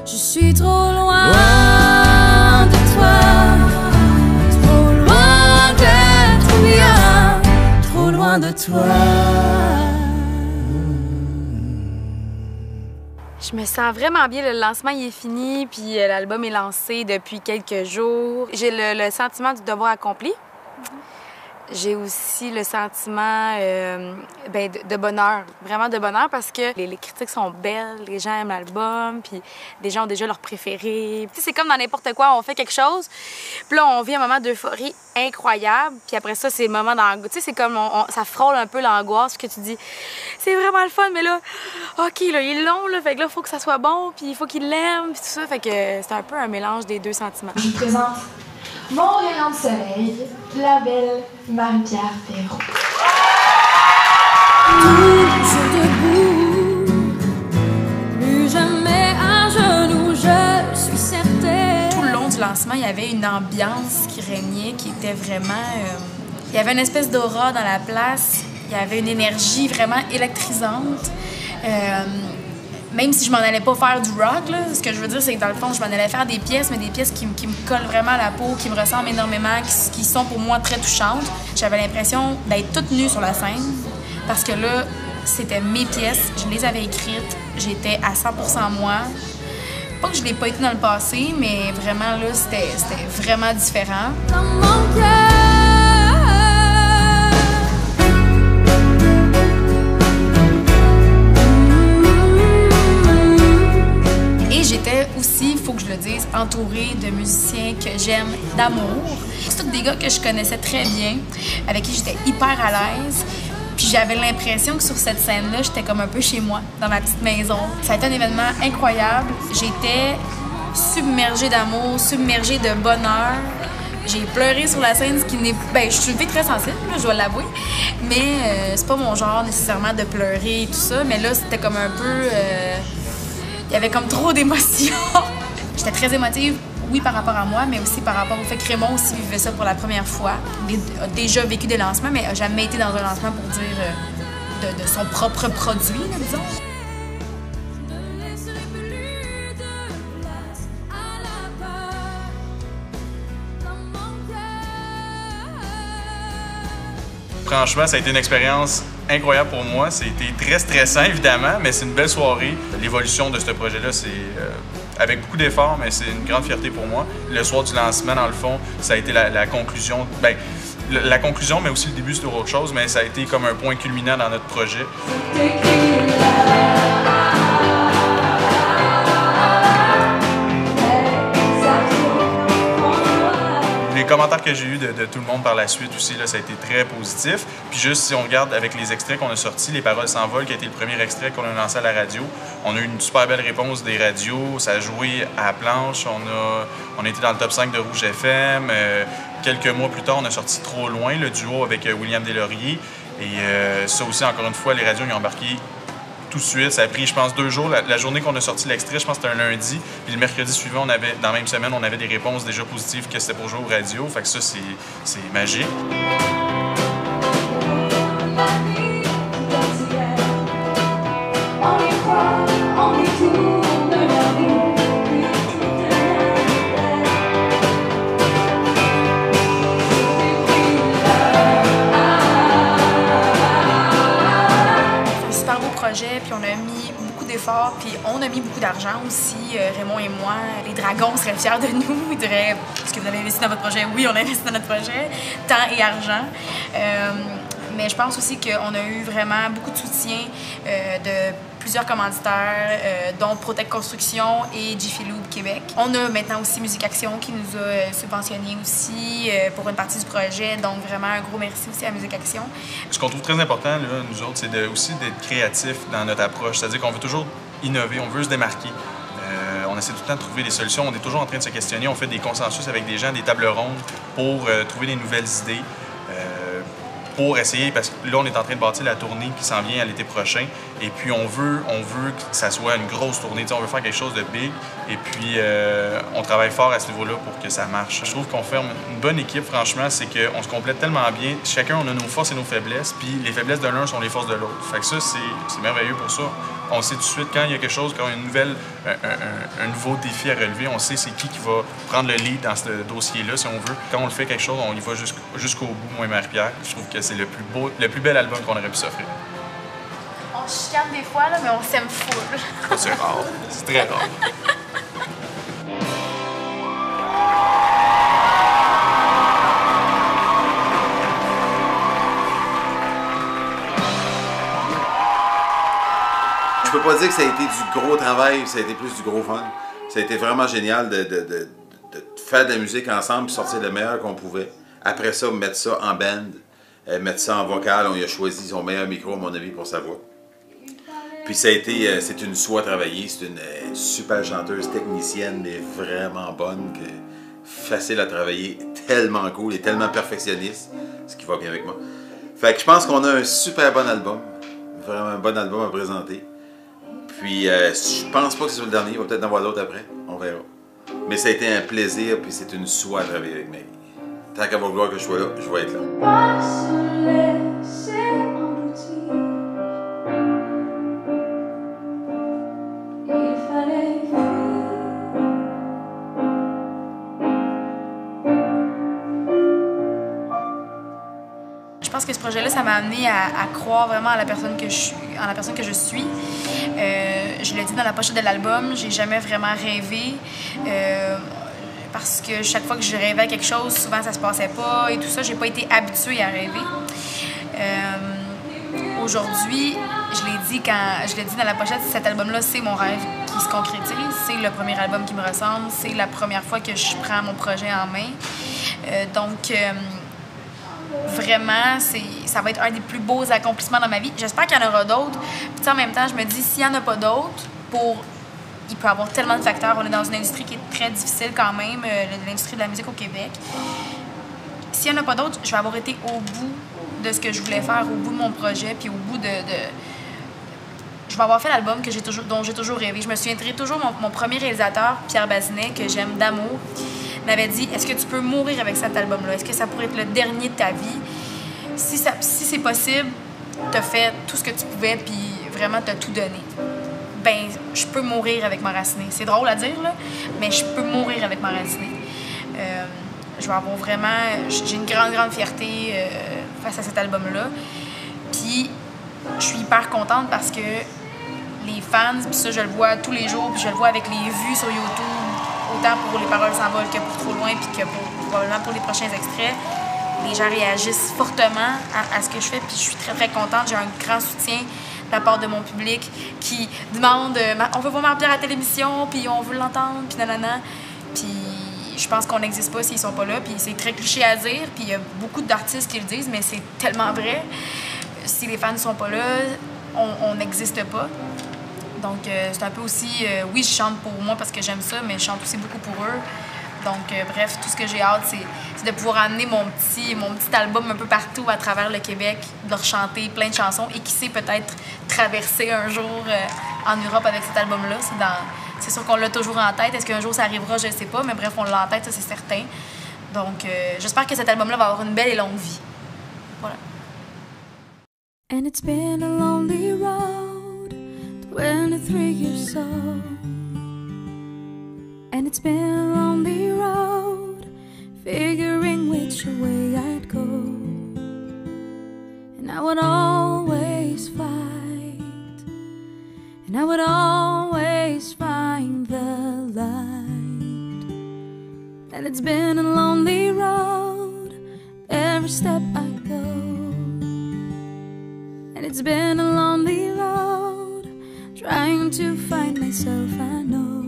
Je suis trop loin de toi, trop loin d'être bien, trop loin de toi. Je me sens vraiment bien. Le lancement il est fini, puis l'album est lancé depuis quelques jours. J'ai le sentiment du devoir accompli. J'ai aussi le sentiment de bonheur, vraiment de bonheur, parce que les critiques sont belles, les gens aiment l'album, puis les gens ont déjà leur préféré. C'est comme dans n'importe quoi, on fait quelque chose, puis là, on vit un moment d'euphorie incroyable, puis après ça, c'est le moment d'angoisse. Tu sais, c'est comme, ça frôle un peu l'angoisse, que tu dis, c'est vraiment le fun, mais là, OK, là, il est long, là, fait que là, il faut que ça soit bon, puis il faut qu'il l'aime, puis tout ça, fait que c'est un peu un mélange des deux sentiments. Je vous présente mon rayon de soleil, la belle Marie-Pierre Perrault. Toujours debout, plus jamais à genoux, je suis certaine. Tout le long du lancement, il y avait une ambiance qui régnait, qui était vraiment... il y avait une espèce d'aura dans la place, il y avait une énergie vraiment électrisante. Même si je m'en allais pas faire du rock, là, ce que je veux dire, c'est que dans le fond, je m'en allais faire des pièces, mais des pièces qui me collent vraiment à la peau, qui me ressemblent énormément, qui sont pour moi très touchantes. J'avais l'impression d'être toute nue sur la scène, parce que là, c'était mes pièces, je les avais écrites, j'étais à 100% moi. Pas que je l'ai pas été dans le passé, mais vraiment là, c'était vraiment différent. Dans mon cœur. J'étais aussi, il faut que je le dise, entourée de musiciens que j'aime d'amour. C'est tous des gars que je connaissais très bien, avec qui j'étais hyper à l'aise. Puis j'avais l'impression que sur cette scène-là, j'étais comme un peu chez moi, dans ma petite maison. Ça a été un événement incroyable. J'étais submergée d'amour, submergée de bonheur. J'ai pleuré sur la scène, ce qui n'est... Ben, je suis une fille très sensible, là, je dois l'avouer. Mais c'est pas mon genre nécessairement de pleurer et tout ça. Mais là, c'était comme un peu... Il y avait comme trop d'émotions. J'étais très émotive, oui, par rapport à moi, mais aussi par rapport au fait que Raymond aussi vivait ça pour la première fois. Il a déjà vécu des lancements, mais n'a jamais été dans un lancement pour dire de son propre produit, là, disons. Franchement, ça a été une expérience incroyable pour moi. C'était très stressant, évidemment, mais c'est une belle soirée. L'évolution de ce projet-là, c'est avec beaucoup d'efforts, mais c'est une grande fierté pour moi. Le soir du lancement, dans le fond, ça a été la conclusion. Ben, la conclusion, mais aussi le début sur autre chose, mais ça a été comme un point culminant dans notre projet. Les commentaires que j'ai eus de tout le monde par la suite aussi, là, ça a été très positif. Puis juste si on regarde avec les extraits qu'on a sortis, Les Paroles s'envolent, qui a été le premier extrait qu'on a lancé à la radio, on a eu une super belle réponse des radios, ça a joué à la planche, on a été dans le top 5 de Rouge FM. Quelques mois plus tard, on a sorti Trop loin, le duo avec William Deslauriers. Et ça aussi, encore une fois, les radios y ont embarqué tout de suite. Ça a pris, je pense, 2 jours. La journée qu'on a sorti l'extrait, je pense que c'était un lundi. Puis le mercredi suivant, dans la même semaine, on avait des réponses déjà positives que c'était pour jouer aux radios. Fait que ça, c'est magique. Puis on a mis beaucoup d'efforts, puis on a mis beaucoup d'argent aussi, Raymond et moi. Les Dragons seraient fiers de nous, ils diraient « Est-ce que vous avez investi dans votre projet? » Oui, on a investi dans notre projet, temps et argent. Mais je pense aussi qu'on a eu vraiment beaucoup de soutien de plusieurs commanditaires, dont Protect Construction et Jiffy Lube Québec. On a maintenant aussi Musique Action qui nous a subventionné aussi pour une partie du projet, donc vraiment un gros merci aussi à Musique Action. Ce qu'on trouve très important, là, nous autres, c'est aussi d'être créatifs dans notre approche, c'est-à-dire qu'on veut toujours innover, on veut se démarquer. On essaie tout le temps de trouver des solutions, on est toujours en train de se questionner, on fait des consensus avec des gens, des tables rondes pour trouver des nouvelles idées. Pour essayer, parce que là, on est en train de bâtir la tournée qui s'en vient à l'été prochain. Et puis, on veut que ça soit une grosse tournée. T'sais, on veut faire quelque chose de big. Et puis, on travaille fort à ce niveau-là pour que ça marche. Je trouve qu'on forme une bonne équipe, franchement. C'est qu'on se complète tellement bien. Chacun, on a nos forces et nos faiblesses. Puis, les faiblesses de l'un sont les forces de l'autre. Fait que ça, c'est merveilleux pour ça. On sait tout de suite quand il y a quelque chose, quand il y a un nouveau défi à relever, on sait c'est qui va prendre le lead dans ce dossier-là, si on veut. Quand on le fait quelque chose, on y va jusqu'au bout, moi et Marie-Pierre. Je trouve que c'est le plus bel album qu'on aurait pu s'offrir. On chicane des fois, là, mais on s'aime full. C'est rare. C'est très rare. Je peux pas dire que ça a été du gros travail, ça a été plus du gros fun. Ça a été vraiment génial de faire de la musique ensemble et sortir le meilleur qu'on pouvait. Après ça, mettre ça en band, mettre ça en vocal. On a choisi son meilleur micro, à mon avis, pour sa voix. Puis ça a été, c'est une soie à travailler. C'est une super chanteuse technicienne, mais vraiment bonne, facile à travailler, tellement cool et tellement perfectionniste, ce qui va bien avec moi. Fait que je pense qu'on a un super bon album, vraiment un bon album à présenter. Puis je pense pas que ce soit le dernier, il va peut-être en avoir d'autres après, on verra. Mais ça a été un plaisir, puis c'est une soie à travailler avec Marie. Tant qu'elle va vouloir que je sois là, je vais être là. Pas se laisser engloutir. Il fallait fuir. Je pense que ce projet-là, ça m'a amené à croire vraiment à la personne que je suis. Je l'ai dit dans la pochette de l'album, j'ai jamais vraiment rêvé. Parce que chaque fois que je rêvais à quelque chose, souvent ça se passait pas et tout ça, j'ai pas été habituée à rêver. Aujourd'hui, je l'ai dit dans la pochette, cet album-là, c'est mon rêve qui se concrétise. C'est le premier album qui me ressemble. C'est la première fois que je prends mon projet en main. Vraiment, ça va être un des plus beaux accomplissements dans ma vie. J'espère qu'il y en aura d'autres. Puis en même temps, je me dis, s'il n'y en a pas d'autres, il peut y avoir tellement de facteurs. On est dans une industrie qui est très difficile quand même, l'industrie de la musique au Québec. S'il n'y en a pas d'autres, je vais avoir été au bout de ce que je voulais faire, au bout de mon projet, puis au bout je vais avoir fait l'album dont j'ai toujours rêvé. Je me souviendrai toujours, mon premier réalisateur, Pierre Bazinet, que j'aime d'amour, m'avait dit, est-ce que tu peux mourir avec cet album-là? Est-ce que ça pourrait être le dernier de ta vie? Si c'est possible, t'as fait tout ce que tu pouvais, puis vraiment t'as tout donné. Ben, je peux mourir avec M'enraciner. C'est drôle à dire, là, mais je peux mourir avec M'enraciner. Je vais avoir vraiment... J'ai une grande fierté face à cet album-là. Puis, je suis hyper contente parce que les fans, puis ça, je le vois tous les jours, puis je le vois avec les vues sur YouTube, autant pour Les Paroles s'envolent que pour Trop loin, puis que probablement pour les prochains extraits. Les gens réagissent fortement à ce que je fais, puis je suis très contente. J'ai un grand soutien de la part de mon public qui demande on veut voir Marie-Pierre à telle émission, puis on veut l'entendre, puis nanana. Puis je pense qu'on n'existe pas s'ils sont pas là, puis c'est très cliché à dire, puis il y a beaucoup d'artistes qui le disent, mais c'est tellement vrai. Si les fans ne sont pas là, on n'existe pas. Donc c'est un peu aussi, oui, je chante pour moi parce que j'aime ça, mais je chante aussi beaucoup pour eux. Donc bref, tout ce que j'ai hâte, c'est de pouvoir amener mon petit album un peu partout à travers le Québec, de leur chanter plein de chansons et qui sait peut-être traverser un jour en Europe avec cet album-là. C'est sûr qu'on l'a toujours en tête. Est-ce qu'un jour ça arrivera, je ne sais pas, mais bref, on l'a en tête, ça c'est certain. Donc j'espère que cet album-là va avoir une belle et longue vie. Voilà. And it's been a lonely road, 23 years old. And it's been a lonely road, figuring which way I'd go. And I would always fight, and I would always find the light. And it's been a lonely road, every step I go. And it's been a lonely road, trying to find myself, I know.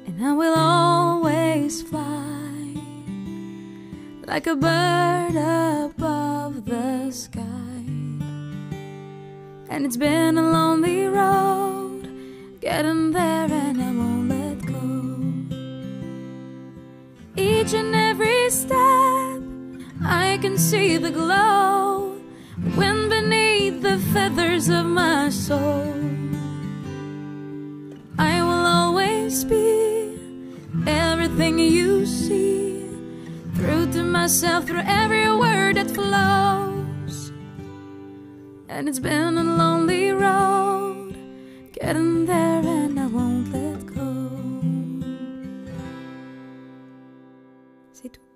And I will always fly like a bird above the sky. And it's been a lonely road, getting there and I won't let go. Each and every step, I can see the glow, wind beneath the feathers of my soul. I will always be everything you see, true to myself through every word that flows. And it's been a lonely road, getting there and I won't let go. C'est tout.